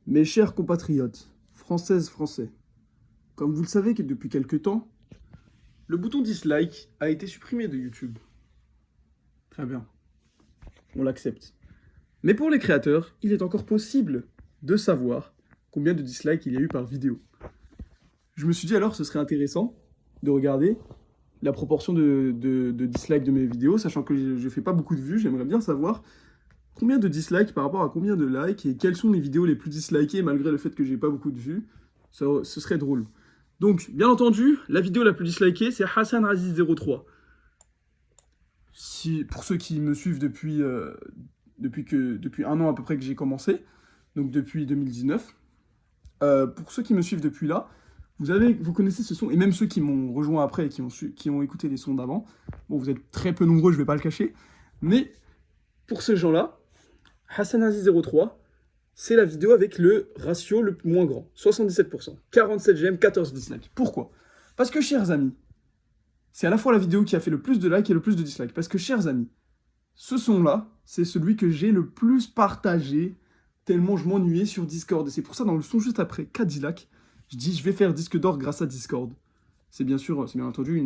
Mes chers compatriotes, françaises, français, comme vous le savez que depuis quelque temps, le bouton dislike a été supprimé de YouTube. Très bien, on l'accepte. Mais pour les créateurs, il est encore possible de savoir combien de dislikes il y a eu par vidéo. Je me suis dit alors ce serait intéressant de regarder la proportion de dislikes de mes vidéos, sachant que je ne fais pas beaucoup de vues, j'aimerais bien savoir combien de dislikes par rapport à combien de likes et quelles sont les vidéos les plus dislikées malgré le fait que j'ai pas beaucoup de vues. Ce serait drôle. Donc, bien entendu, la vidéo la plus dislikée, c'est Hassan Aziz 03. Pour ceux qui me suivent depuis un an à peu près que j'ai commencé, donc depuis 2019, pour ceux qui me suivent depuis là, vous connaissez ce son, et même ceux qui m'ont rejoint après et qui ont écouté les sons d'avant, bon, vous êtes très peu nombreux, je vais pas le cacher, mais pour ces gens-là, Hassan Aziz 03, c'est la vidéo avec le ratio le moins grand, 77%, 47 j'aime, 14 dislikes. Pourquoi? Parce que, chers amis, c'est à la fois la vidéo qui a fait le plus de likes et le plus de dislikes. Parce que, chers amis, ce son-là, c'est celui que j'ai le plus partagé, tellement je m'ennuyais sur Discord. Et c'est pour ça, dans le son juste après, Cadillac, je dis, je vais faire disque d'or grâce à Discord. C'est bien entendu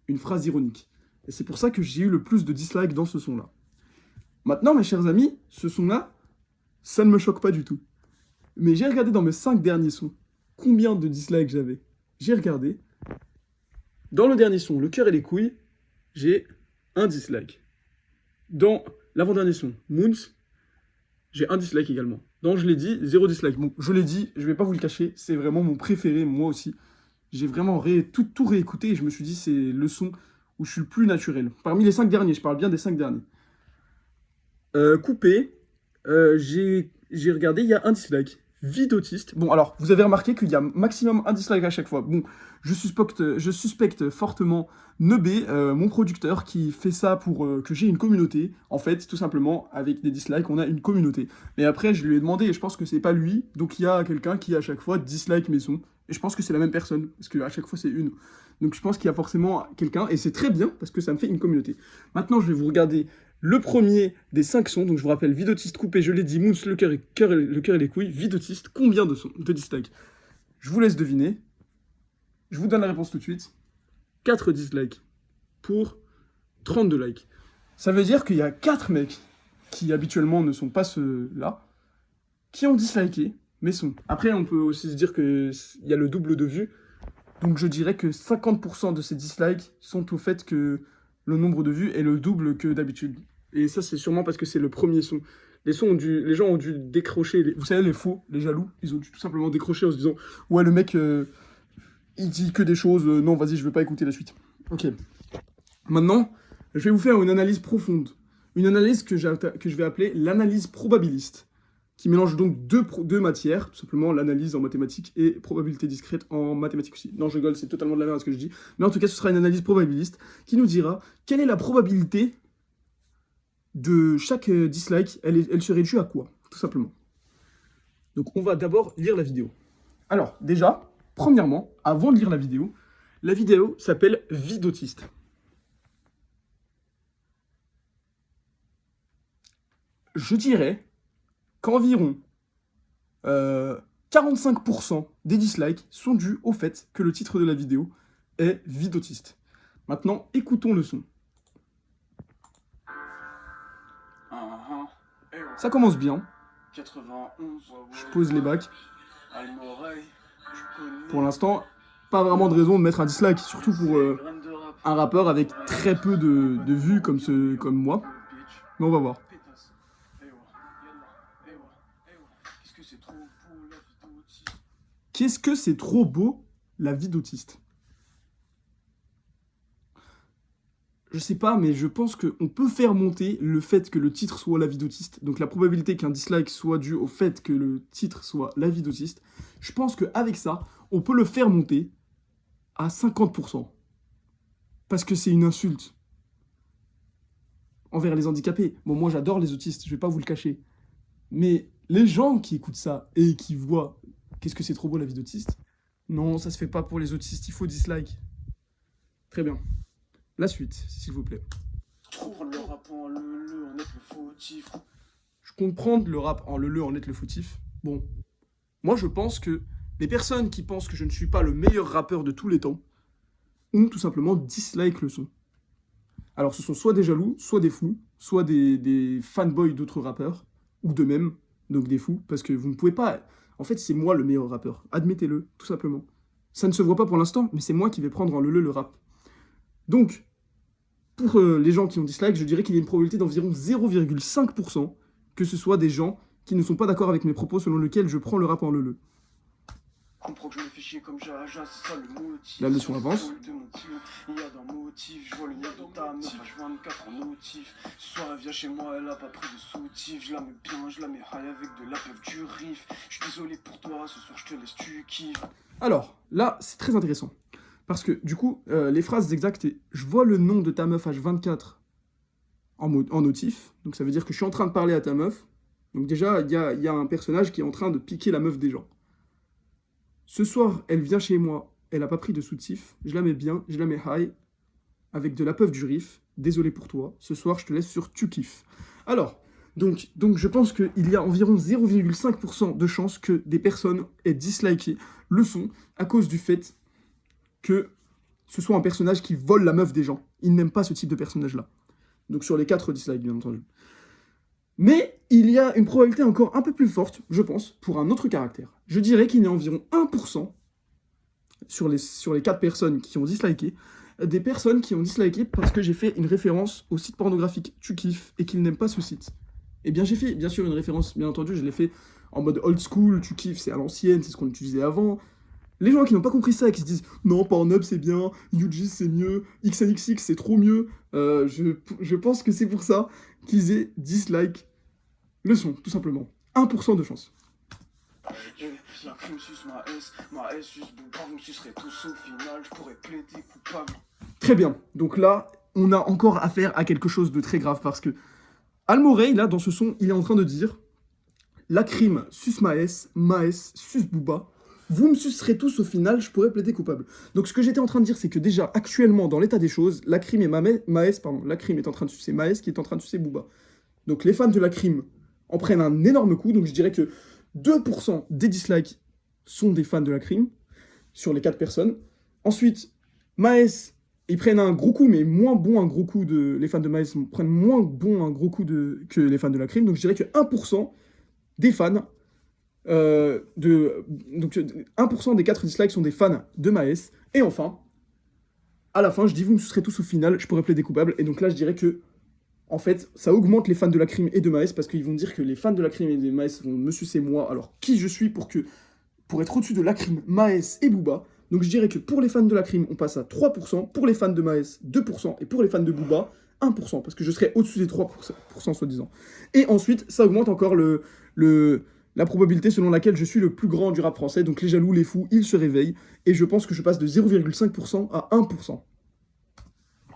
une phrase ironique. Et c'est pour ça que j'ai eu le plus de dislikes dans ce son-là. Maintenant, mes chers amis, ce son-là, ça ne me choque pas du tout. Mais j'ai regardé dans mes 5 derniers sons combien de dislikes j'avais. J'ai regardé. Dans le dernier son, le cœur et les couilles, j'ai un dislike. Dans l'avant-dernier son, Moons, j'ai un dislike également. Dans Je l'ai dit, 0 dislike. Bon, je l'ai dit, je vais pas vous le cacher, c'est vraiment mon préféré, moi aussi. J'ai vraiment tout réécouté et je me suis dit, c'est le son où je suis le plus naturel. Parmi les 5 derniers, je parle bien des 5 derniers. Coupé, j'ai regardé, il y a un dislike. Vie d'autiste. Bon, alors, vous avez remarqué qu'il y a maximum un dislike à chaque fois. Bon, je suspecte fortement Nebé, mon producteur, qui fait ça pour que j'ai une communauté. En fait, tout simplement, avec des dislikes, on a une communauté. Mais après, je lui ai demandé, et je pense que c'est pas lui, donc il y a quelqu'un qui, à chaque fois, dislike mes sons. Et je pense que c'est la même personne, parce qu'à chaque fois, c'est une. Donc je pense qu'il y a forcément quelqu'un, et c'est très bien, parce que ça me fait une communauté. Maintenant, je vais vous regarder le premier des 5 sons, donc je vous rappelle, Vie d'autiste coupé, je l'ai dit, Moons, le cœur et les couilles, Vie d'autiste, combien de dislikes? Je vous laisse deviner. Je vous donne la réponse tout de suite. 4 dislikes pour 32 likes. Ça veut dire qu'il y a 4 mecs qui habituellement ne sont pas ceux-là, qui ont disliké mes sons. Après, on peut aussi se dire qu'il y a le double de vues, donc je dirais que 50% de ces dislikes sont au fait que le nombre de vues est le double que d'habitude. Et ça, c'est sûrement parce que c'est le premier son. Les gens ont dû décrocher, vous savez, les faux, les jaloux, ils ont dû tout simplement décrocher en se disant « Ouais, le mec, il dit que des choses, non, vas-y, je veux pas écouter la suite. » Ok. Maintenant, je vais vous faire une analyse profonde. Une analyse que je vais appeler l'analyse probabiliste, qui mélange donc deux matières, tout simplement l'analyse en mathématiques et probabilité discrète en mathématiques aussi. Non, je rigole, c'est totalement de la merde ce que je dis. Mais en tout cas, ce sera une analyse probabiliste qui nous dira quelle est la probabilité de chaque dislike, elle serait due à quoi, tout simplement. Donc on va d'abord lire la vidéo. Alors, déjà, premièrement, avant de lire la vidéo s'appelle Vie d'autiste. Je dirais qu'environ 45% des dislikes sont dus au fait que le titre de la vidéo est Vie d'autiste. Maintenant, écoutons le son. Ça commence bien. 91, je pose les bacs. Pour l'instant, pas vraiment de raison de mettre un dislike, surtout pour un rappeur avec très peu de vues comme moi. Mais on va voir. Qu'est-ce que c'est trop beau, la vie d'autiste? Je sais pas, mais je pense qu'on peut faire monter le fait que le titre soit La vie d'autiste, donc la probabilité qu'un dislike soit dû au fait que le titre soit La vie d'autiste, je pense qu'avec ça, on peut le faire monter à 50%. Parce que c'est une insulte envers les handicapés. Bon, moi j'adore les autistes, je vais pas vous le cacher. Mais les gens qui écoutent ça et qui voient qu'est-ce que c'est trop beau la vie d'autiste, non, ça se fait pas pour les autistes, il faut dislike. Très bien. La suite, s'il vous plaît. Le rap en le en être le fautif. Je comprends le rap en le en être le fautif. Bon, Moi, je pense que les personnes qui pensent que je ne suis pas le meilleur rappeur de tous les temps ont tout simplement dislike le son. Alors, ce sont soit des jaloux, soit des fous, soit des fanboys d'autres rappeurs, ou d'eux-mêmes, donc des fous, parce que vous ne pouvez pas... En fait, c'est moi le meilleur rappeur, admettez-le, tout simplement. Ça ne se voit pas pour l'instant, mais c'est moi qui vais prendre en le rap. Donc, pour les gens qui ont dislike, je dirais qu'il y a une probabilité d'environ 0,5% que ce soit des gens qui ne sont pas d'accord avec mes propos selon lesquels je prends le rap en le. Comprends que je me fais chier comme Jaja, c'est ça le motif. La leçon avance. Il y a d'un motif, je vois le nez de ta meuf H24 en motif. Ce soir elle vient chez moi, elle a pas pris de soutif. Je la mets bien, je la mets high avec de la peuf du riff. Je suis désolé pour toi, ce soir je te laisse, tu kiffes. Alors, là, c'est très intéressant. Parce que, du coup, les phrases exactes, je vois le nom de ta meuf H24 en notif. Donc ça veut dire que je suis en train de parler à ta meuf. Donc déjà, il y a un personnage qui est en train de piquer la meuf des gens. Ce soir, elle vient chez moi, elle a pas pris de soutif, je la mets bien, je la mets high, avec de la puff du riff, désolé pour toi, ce soir je te laisse sur tu kiffes. Alors, donc je pense qu'il y a environ 0,5% de chances que des personnes aient disliké le son à cause du fait que ce soit un personnage qui vole la meuf des gens. Ils n'aiment pas ce type de personnage-là. Donc sur les 4 dislikes, bien entendu. Mais il y a une probabilité encore un peu plus forte, je pense, pour un autre caractère. Je dirais qu'il y a environ 1% sur les 4 personnes qui ont disliké, des personnes qui ont disliké parce que j'ai fait une référence au site pornographique Tu kiffes et qu'ils n'aiment pas ce site. Eh bien, j'ai fait, bien sûr, une référence, bien entendu, je l'ai fait en mode old school, Tu kiffes, c'est à l'ancienne, c'est ce qu'on utilisait avant. Les gens qui n'ont pas compris ça et qui se disent « Non, Pornhub c'est bien, UGis c'est mieux, XNXX c'est trop mieux je pense que c'est pour ça qu'ils aient dislike le son, tout simplement. 1% de chance. La crime suce ma S suce Bouba, vous me sucerez tous au final, je pourrais plaider coupable. Très bien, donc là, on a encore affaire à quelque chose de très grave, parce que Almorey, là, dans ce son, il est en train de dire « La crime suce ma S suce Booba, vous me sucerez tous au final, je pourrais plaider coupable. » Donc ce que j'étais en train de dire, c'est que déjà, actuellement, dans l'état des choses, la crime la crime est en train de sucer Maes, qui est en train de sucer Booba. Donc les fans de la crime en prennent un énorme coup, donc je dirais que 2% des dislikes sont des fans de la crime, sur les 4 personnes. Ensuite, Maes, ils prennent un gros coup, mais moins bon un gros coup de... Les fans de Maes prennent moins bon un gros coup que les fans de la crime, donc je dirais que 1% des fans... donc 1% des 4 dislikes sont des fans de Maes. Et enfin, à la fin, je dis vous me serez tous au final, je pourrais plaider coupable. Et donc là, je dirais que, en fait, ça augmente les fans de la crime et de Maes, parce qu'ils vont dire que les fans de la crime et de Maes vont me sucer moi, alors qui je suis pour être au-dessus de la crime, Maes et Booba. Donc je dirais que pour les fans de la crime, on passe à 3%, pour les fans de Maes, 2%, et pour les fans de Booba, 1%, parce que je serais au-dessus des 3%, soi-disant. Et ensuite, ça augmente encore la probabilité selon laquelle je suis le plus grand du rap français, donc les jaloux, les fous, ils se réveillent, et je pense que je passe de 0,5% à 1%.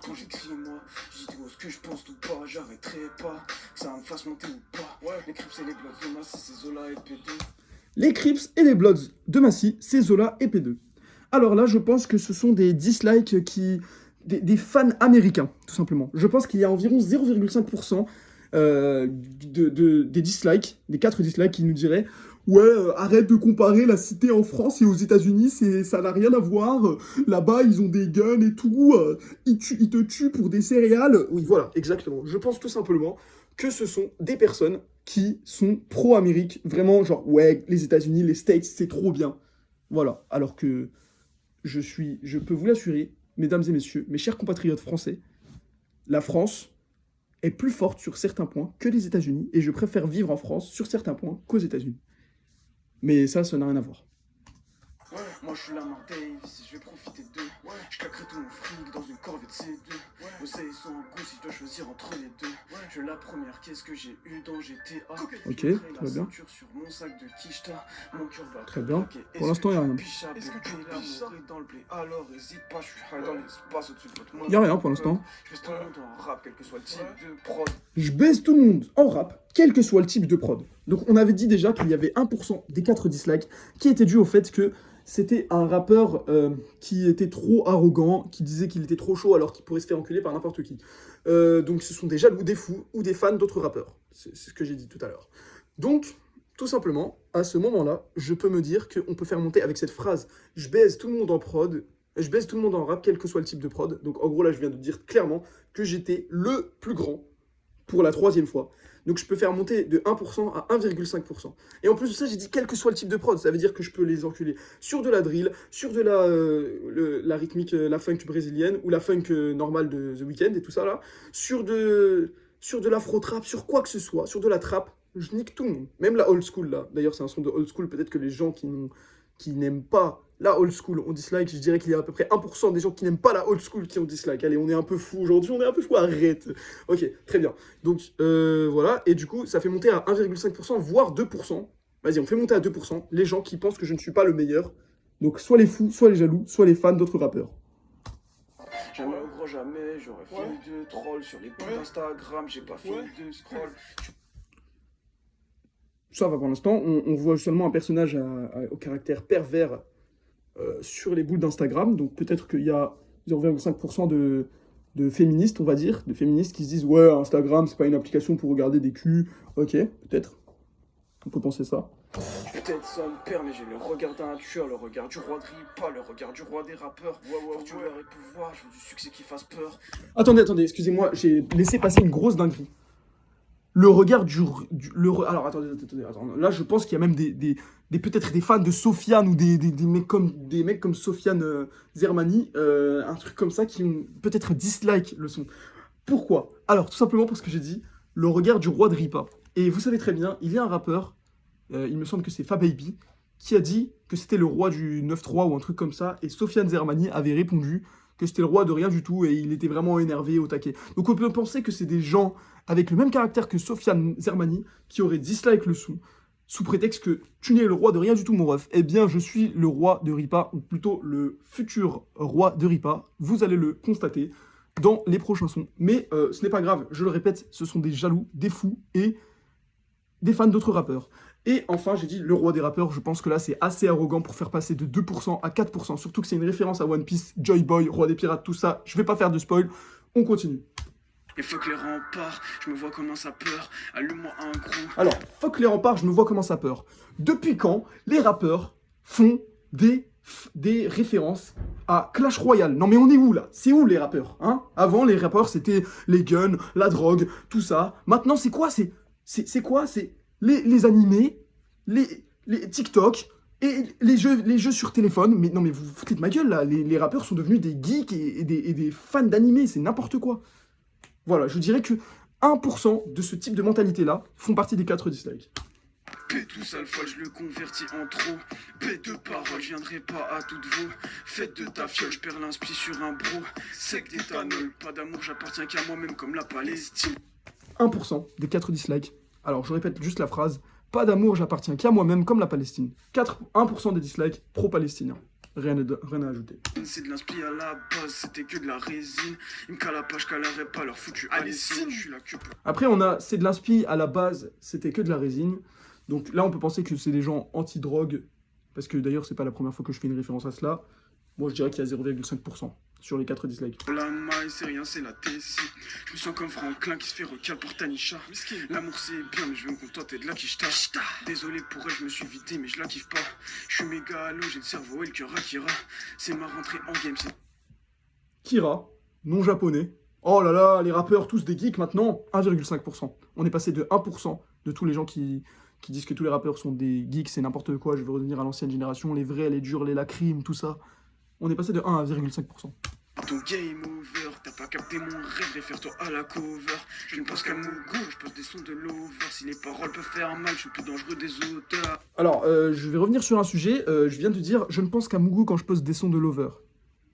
Quand j'écris moi, je dis ce que je pense ou pas, j'arrêterai pas, que ça me fasse monter ou pas. Ouais, les Crips et les Bloods de Massy, c'est Zola et P2. Les Crips et les Bloods de Massy, c'est Zola et P2. Alors là, je pense que ce sont des dislikes des fans américains, tout simplement. Je pense qu'il y a environ 0,5% des dislikes, des 4 dislikes qui nous diraient « Ouais, arrête de comparer la cité en France et aux États-Unis, ça n'a rien à voir. Là-bas, ils ont des guns et tout. Ils te tuent pour des céréales. » Oui, voilà, exactement. Je pense tout simplement que ce sont des personnes qui sont pro-Amérique. Vraiment, genre, ouais, les États-Unis, les States, c'est trop bien. Voilà. Alors que je peux vous l'assurer, mesdames et messieurs, mes chers compatriotes français, la France est plus forte sur certains points que les États-Unis, et je préfère vivre en France sur certains points qu'aux États-Unis. Mais ça n'a rien à voir. Ouais, moi je suis Lamar Davis et je vais profiter d'eux. Ouais, je claquerai tout mon fric dans une Corvette C2. Ouais, Oseille sont en goût si je dois choisir entre les deux. Ouais, je la première, qu'est-ce que j'ai eu dans GTA. Ok, très bien. Sur mon sac de Kishta, mon cœur va très bien. Pour l'instant, il n'y a rien. Est-ce que tu es dans le blé, alors hésite pas, je suis high dans l'espace au-dessus de votre monde. Il n'y a rien pour l'instant. Je baisse tout le monde en rap, quel que soit le type de prod. Je baisse tout le monde en rap, quel que soit le type de prod. Donc on avait dit déjà qu'il y avait 1% des 4 dislikes qui étaient dus au fait que c'était un rappeur qui était trop arrogant, qui disait qu'il était trop chaud alors qu'il pourrait se faire enculer par n'importe qui. Donc ce sont des jaloux, des fous ou des fans d'autres rappeurs. C'est ce que j'ai dit tout à l'heure. Donc, tout simplement, à ce moment-là, je peux me dire qu'on peut faire monter avec cette phrase « je baise tout le monde en prod », je baise tout le monde en rap, quel que soit le type de prod. Donc en gros, là, je viens de dire clairement que j'étais le plus grand pour la 3e fois. Donc je peux faire monter de 1% à 1,5%. Et en plus de ça, j'ai dit quel que soit le type de prod. Ça veut dire que je peux les enculer sur de la drill, sur de la rythmique, la funk brésilienne, ou la funk normale de The Weeknd et tout ça là, sur de l'afro-trap, sur quoi que ce soit, sur de la trap. Je nique tout le monde. Même la old school là. D'ailleurs, c'est un son de old school. Peut-être que les gens qui n'aiment pas la old school ont dislike. Je dirais qu'il y a à peu près 1% des gens qui n'aiment pas la old school qui ont dislike. Allez, on est un peu fou aujourd'hui, on est un peu fou, arrête. Ok, très bien. Donc, voilà. Et du coup, ça fait monter à 1,5%, voire 2%. Vas-y, on fait monter à 2% les gens qui pensent que je ne suis pas le meilleur. Donc, soit les fous, soit les jaloux, soit les fans d'autres rappeurs. Jamais au grand jamais, j'aurais fait de troll sur les posts d'Instagram, j'ai pas fini de scroll. Ça va pour l'instant. On voit seulement un personnage au caractère pervers sur les boules d'Instagram. Donc peut-être qu'il y a 0,5% de féministes, on va dire, de féministes qui se disent « Ouais, Instagram, c'est pas une application pour regarder des culs. » Ok, peut-être. On peut penser ça. Peut-être ça me perd, mais j'ai le regard d'un tueur, le regard du roi de Ripa, le regard du roi des rappeurs. Fortune et pouvoir, je veux du succès qui fasse peur. Attendez, excusez-moi, j'ai laissé passer une grosse dinguerie. Le regard alors, attendez. Là, je pense qu'il y a même peut-être des fans de Sofiane ou des mecs comme Sofiane Zermani, un truc comme ça, qui ont peut-être dislike le son. Pourquoi? Alors, tout simplement parce que j'ai dit le regard du roi de Ripa. Et vous savez très bien, il y a un rappeur, il me semble que c'est Fababy, qui a dit que c'était le roi du 9-3 ou un truc comme ça, et Sofiane Zermani avait répondu que c'était le roi de rien du tout, et il était vraiment énervé, au taquet. Donc on peut penser que c'est des gens avec le même caractère que Sofiane Zermani qui auraient dislike le son, sous prétexte que tu n'es le roi de rien du tout, mon ref. Eh bien, je suis le roi de Ripa, ou plutôt le futur roi de Ripa. Vous allez le constater dans les prochains sons. Mais ce n'est pas grave, je le répète, ce sont des jaloux, des fous et des fans d'autres rappeurs. Et enfin, j'ai dit le roi des rappeurs, je pense que là c'est assez arrogant pour faire passer de 2% à 4%, surtout que c'est une référence à One Piece, Joy Boy, roi des pirates, tout ça. Je vais pas faire de spoil, on continue. Et fuck les remparts, je me vois comment ça peur, allume-moi un gros. Alors, fuck les remparts, je me vois comment ça peur. Depuis quand les rappeurs font des références à Clash Royale? Non mais on est où là? C'est où les rappeurs, hein? Avant, les rappeurs c'était les guns, la drogue, tout ça. Maintenant, c'est quoi? C'est quoi? C'est les animés, les TikTok et les jeux sur téléphone. Mais non mais vous vous foutez de ma gueule là. Les rappeurs sont devenus des geeks et des fans d'animés. C'est n'importe quoi. Voilà, je dirais que 1% de ce type de mentalité-là font partie des 4 dislikes. P tout sale folle, je le convertis en trop. P de parole, je viendrai pas à toutes vos. Faites de ta fiole, je perds l'inspi sur un bro. Sec d'éthanol, pas d'amour, j'appartiens qu'à moi-même comme la Palestine. 1% des 4 dislikes. Alors, je répète juste la phrase. Pas d'amour, j'appartiens qu'à moi-même comme la Palestine. 1% des dislikes pro-palestiniens. Rien à ajouter. C'est de l'inspi à la base, c'était que de la résine. Ils me calapagent, calarait pas leur foutu Alessine. Je suis la queue. Après, on a c'est de l'inspi à la base, c'était que de la résine. Donc là, on peut penser que c'est des gens anti-drogue. Parce que d'ailleurs, c'est pas la première fois que je fais une référence à cela. Moi, je dirais qu'il y a 0,5% sur les 4 dislikes. La maille, c'est rien, c'est la Tessie. Je me sens comme Franklin qui se fait recal pour Tanisha. L'amour, c'est bien, mais je veux me contenter de la quicheta. Désolé pour elle, je me suis vidé, mais je la kiffe pas. Je suis méga à l'eau, j'ai le cerveau et le cœur à Kira. C'est ma rentrée en game, c'est... Kira, non japonais. Oh là là, les rappeurs, tous des geeks maintenant. 1,5%. On est passé de 1% de tous les gens qui disent que tous les rappeurs sont des geeks, c'est n'importe quoi, je veux revenir à l'ancienne génération, les vrais, les durs, les lacrimes, tout ça. On est passé de 1 à 0,5%. Ton game over, t'as pas capté mon rêve, réfère-toi à la cover. Je ne pense qu'à Mougou, je pose des sons de l'over. Si les paroles peuvent faire mal, je suis plus dangereux des auteurs. Alors, je vais revenir sur un sujet, je viens de dire, je ne pense qu'à Mougou quand je pose des sons de l'over.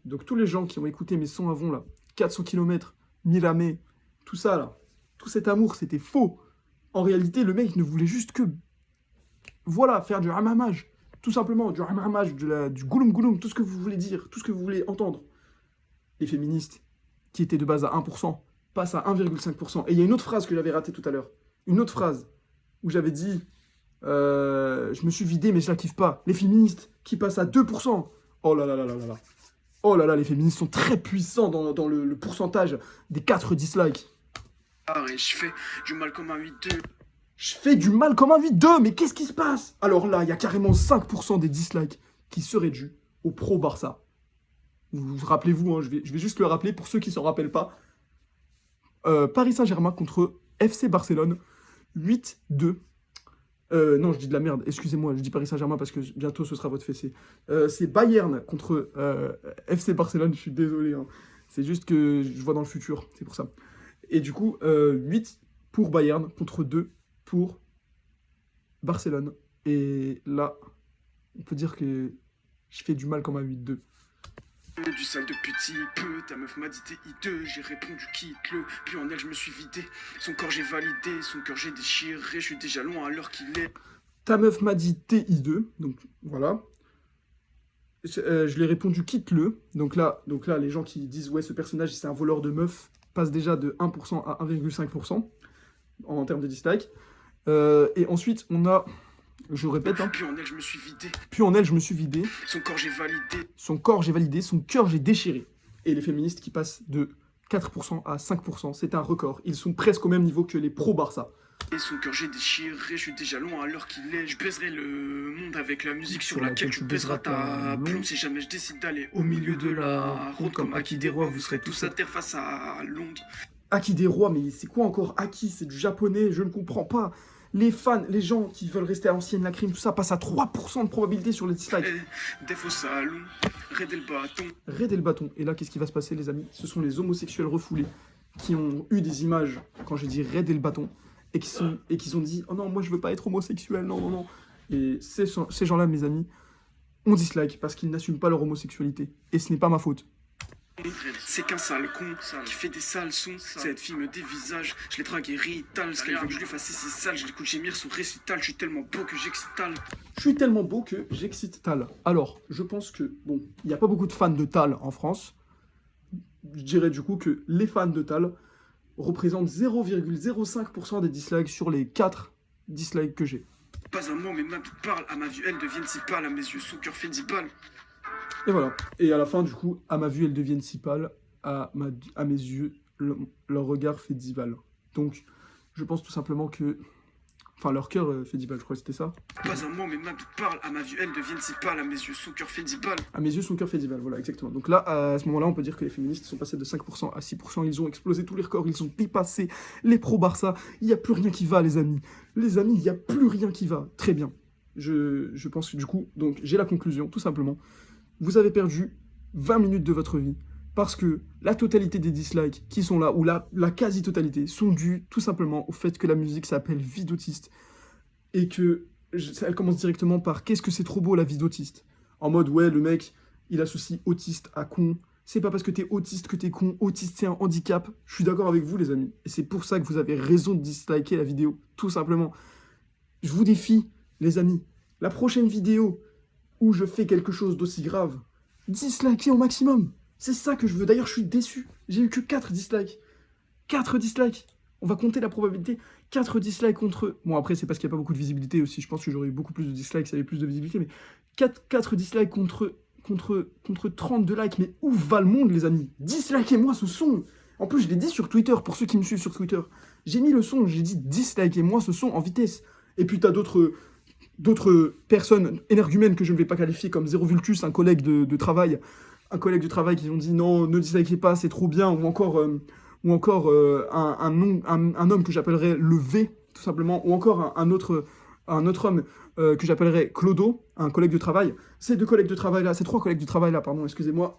Donc tous les gens qui ont écouté mes sons avant, là, 400 km, Miramé, tout ça, là, tout cet amour, c'était faux. En réalité, le mec ne voulait juste que, voilà, faire du hamamage. Tout simplement, du hamamage, du gouloum gouloum, tout ce que vous voulez dire, tout ce que vous voulez entendre. Les féministes, qui étaient de base à 1%, passent à 1,5%. Et il y a une autre phrase que j'avais ratée tout à l'heure. Une autre phrase, où j'avais dit, je me suis vidé, mais je la kiffe pas. Les féministes, qui passent à 2%. Oh là là là là là là. Oh là là, les féministes sont très puissants dans le pourcentage des 4 dislikes. Et je fais du mal comme un 8-2. Je fais du mal comme un 8-2, mais qu'est-ce qui se passe? Alors là, il y a carrément 5% des dislikes qui seraient dus au pro Barça. Vous rappelez-vous, hein, je vais juste le rappeler pour ceux qui ne s'en rappellent pas. Paris Saint-Germain contre FC Barcelone, 8-2. Non, je dis de la merde, excusez-moi, je dis Paris Saint-Germain parce que bientôt ce sera votre fessée. C'est Bayern contre FC Barcelone, je suis désolé. Hein. C'est juste que je vois dans le futur, c'est pour ça. Et du coup, 8 pour Bayern contre 2 pour Barcelone. Et là, on peut dire que je fais du mal comme un 8-2. Du sale de petit peu, ta meuf m'a dit t'es hideux, j'ai répondu quitte-le, puis en elle je me suis vidé, son corps j'ai validé, son cœur j'ai déchiré, je suis déjà loin à l'heure qu'il est. Ta meuf m'a dit t'es hideux, donc voilà. Je lui ai répondu quitte-le, donc là, les gens qui disent ouais ce personnage c'est un voleur de meuf passent déjà de 1% à 1,5% en termes de dislike. Et ensuite on a... Je répète, hein. Puis en elle, je me suis vidé. Puis en elle, je me suis vidé. Son corps, j'ai validé. Son corps, j'ai validé. Son cœur, j'ai déchiré. Et les féministes qui passent de 4% à 5%, c'est un record. Ils sont presque au même niveau que les pro-Barça. Et son cœur, j'ai déchiré. Je suis déjà loin à l'heure qu'il est. Je baiserai le monde avec la musique sur laquelle tu baiseras ta plume. Si jamais je décide d'aller au milieu de la route comme Aki des rois, vous serez tous à terre face à Londres. Aki des rois, mais c'est quoi encore Aki? C'est du japonais, je ne comprends pas. Les fans, les gens qui veulent rester à l'ancienne, la crime, tout ça, passent à 3% de probabilité sur les dislikes. Des faux salons, raider le bâton. Raider le bâton. Et là, qu'est-ce qui va se passer, les amis? Ce sont les homosexuels refoulés qui ont eu des images, quand je dis raider le bâton, et qui ont dit « Oh non, moi je veux pas être homosexuel, non, non, non ». Et ces gens-là, mes amis, ont dislike parce qu'ils n'assument pas leur homosexualité. Et ce n'est pas ma faute. C'est qu'un sale con qui fait des sales sons. Cette fille me dévisage. Je l'ai dragué rital. Ce qu'elle veut que je lui fasse, c'est sale. Je l'écoute gémir son récital. Je suis tellement beau que j'excite Tal. Je suis tellement beau que j'excite Tal. Alors, je pense que, bon, il n'y a pas beaucoup de fans de Tal en France. Je dirais du coup que les fans de Tal représentent 0,05% des dislikes sur les 4 dislikes que j'ai. Pas un mot, mais ma bite parle. À ma vue, elle devient si pâle. À mes yeux, son cœur fait 10 balles. Et voilà. Et à la fin, du coup, à ma vue, elles deviennent si pâles. À mes yeux, leur regard fait 10 balles. Donc, je pense tout simplement que... Enfin, leur cœur fait 10 balles, je crois que c'était ça. Pas un mot, mais ma bite parle. À ma vue, elles deviennent si pâles. À mes yeux, son cœur fait 10 balles. À mes yeux, son cœur fait 10 balles, voilà, exactement. Donc là, à ce moment-là, on peut dire que les féministes sont passés de 5% à 6%. Ils ont explosé tous les records, ils ont dépassé les pro-Barça. Il n'y a plus rien qui va, les amis. Les amis, il n'y a plus rien qui va. Très bien. Je pense que du coup, donc j'ai la conclusion, tout simplement. Vous avez perdu 20 minutes de votre vie parce que la totalité des dislikes qui sont là, ou la quasi-totalité, sont dus tout simplement au fait que la musique s'appelle Vie d'autiste et que elle commence directement par « Qu'est-ce que c'est trop beau la vie d'autiste ?» En mode « Ouais, le mec, il associe autiste à con. C'est pas parce que t'es autiste que t'es con. Autiste, c'est un handicap. » Je suis d'accord avec vous, les amis. Et c'est pour ça que vous avez raison de disliker la vidéo, tout simplement. Je vous défie, les amis, la prochaine vidéo où je fais quelque chose d'aussi grave, dislikez au maximum. C'est ça que je veux. D'ailleurs, je suis déçu. J'ai eu que 4 dislikes. 4 dislikes. On va compter la probabilité. 4 dislikes contre... Bon, après, c'est parce qu'il n'y a pas beaucoup de visibilité aussi. Je pense que j'aurais eu beaucoup plus de dislikes s'il y avait plus de visibilité. Mais 4 dislikes contre 32 likes. Mais où va le monde, les amis? Dislikez-moi ce son. En plus, je l'ai dit sur Twitter, pour ceux qui me suivent sur Twitter. J'ai mis le son, j'ai dit dislikez-moi ce son en vitesse. Et puis, t'as d'autres personnes énergumènes que je ne vais pas qualifier comme Zéro Vultus, un collègue de travail, qui ont dit non, ne dislikez pas, c'est trop bien, ou encore un homme que j'appellerais le V, tout simplement, ou encore un autre homme que j'appellerais Clodo, un collègue de travail. Ces 3 collègues de travail là, pardon, excusez-moi,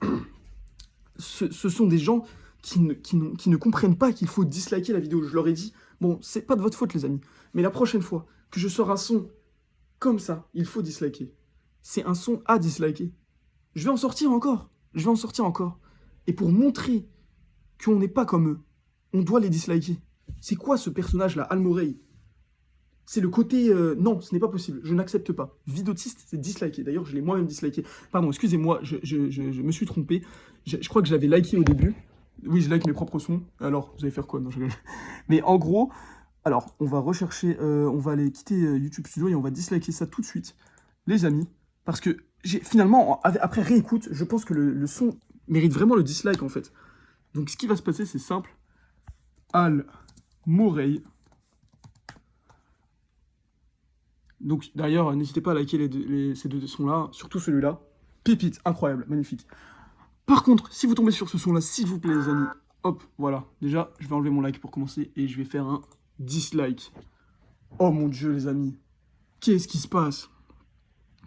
ce sont des gens qui ne comprennent pas qu'il faut disliker la vidéo. Je leur ai dit, bon, c'est pas de votre faute les amis, mais la prochaine fois que je sors un son comme ça, il faut disliker. C'est un son à disliker. Je vais en sortir encore. Et pour montrer qu'on n'est pas comme eux, on doit les disliker. C'est quoi ce personnage-là, Almorey? C'est le côté... non, ce n'est pas possible. Je n'accepte pas. Vie d'autiste, c'est disliker. D'ailleurs, je l'ai moi-même disliké. Pardon, excusez-moi, je me suis trompé. Je crois que je l'avais liké au début. Oui, je like mes propres sons. Alors, vous allez faire quoi? Non, mais en gros... Alors, on va rechercher, on va aller quitter YouTube Studio et on va disliker ça tout de suite, les amis. Parce que, finalement, après réécoute, je pense que le son mérite vraiment le dislike, en fait. Donc, ce qui va se passer, c'est simple. Almorey. Donc d'ailleurs, n'hésitez pas à liker ces deux sons-là, surtout celui-là. Pépite, incroyable, magnifique. Par contre, si vous tombez sur ce son-là, s'il vous plaît les amis, hop, voilà. Déjà, je vais enlever mon like pour commencer et je vais faire un dislike. Oh mon Dieu les amis, qu'est-ce qui se passe?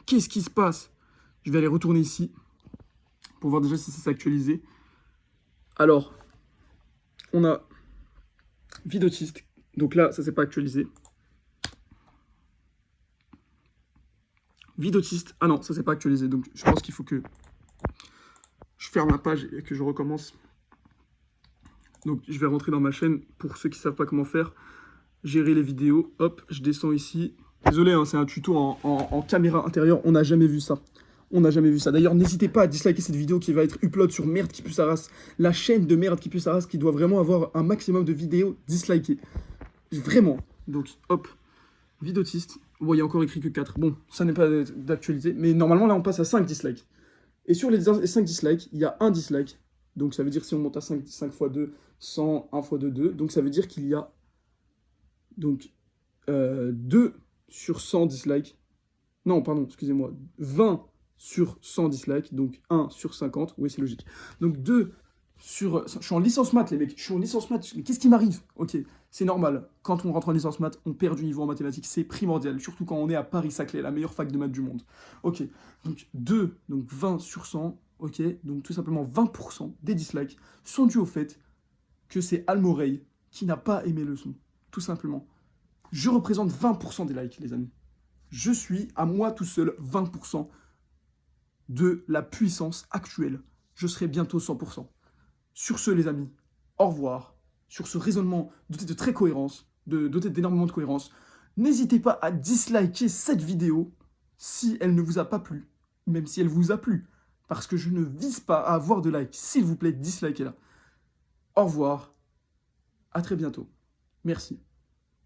Qu'est-ce qui se passe? Je vais aller retourner ici pour voir déjà si c'est actualisé. Alors, on a Vidotiste. Donc là, ça s'est pas actualisé. Vidotiste. Ah non, ça s'est pas actualisé. Donc je pense qu'il faut que je ferme la page et que je recommence. Donc je vais rentrer dans ma chaîne pour ceux qui savent pas comment faire. Gérer les vidéos. Hop, je descends ici. Désolé, hein, c'est un tuto en caméra intérieure. On n'a jamais vu ça. On n'a jamais vu ça. D'ailleurs, n'hésitez pas à disliker cette vidéo qui va être upload sur Merde qui pue sa race. La chaîne de Merde qui pue sa race qui doit vraiment avoir un maximum de vidéos dislikées. Vraiment. Donc, hop. Vidotiste. Bon, il y a encore écrit que 4. Bon, ça n'est pas d'actualité. Mais normalement, là, on passe à 5 dislikes. Et sur les 5 dislikes, il y a un dislike. Donc, ça veut dire si on monte à 5 x 2, 100, 1 x 2, 2. Donc, ça veut dire qu'il y a donc 2 sur 100 dislikes. Non, pardon, excusez-moi. 20 sur 100 dislikes. Donc, 1 sur 50. Oui, c'est logique. Donc, 2 sur... Je suis en licence maths, les mecs. Je suis en licence maths. Mais qu'est-ce qui m'arrive? Ok, c'est normal. Quand on rentre en licence maths, on perd du niveau en mathématiques. C'est primordial. Surtout quand on est à Paris-Saclay, la meilleure fac de maths du monde. Ok, donc 2, donc 20 sur 100. Ok, donc tout simplement 20% des dislikes sont dus au fait que c'est Almorey qui n'a pas aimé le son. Tout simplement. Je représente 20% des likes, les amis. Je suis, à moi tout seul, 20% de la puissance actuelle. Je serai bientôt 100%. Sur ce, les amis, au revoir. Sur ce raisonnement doté de très cohérence, doté d'énormément de cohérence, n'hésitez pas à disliker cette vidéo si elle ne vous a pas plu, même si elle vous a plu, parce que je ne vise pas à avoir de likes. S'il vous plaît, dislikez-la. Au revoir, à très bientôt. Merci.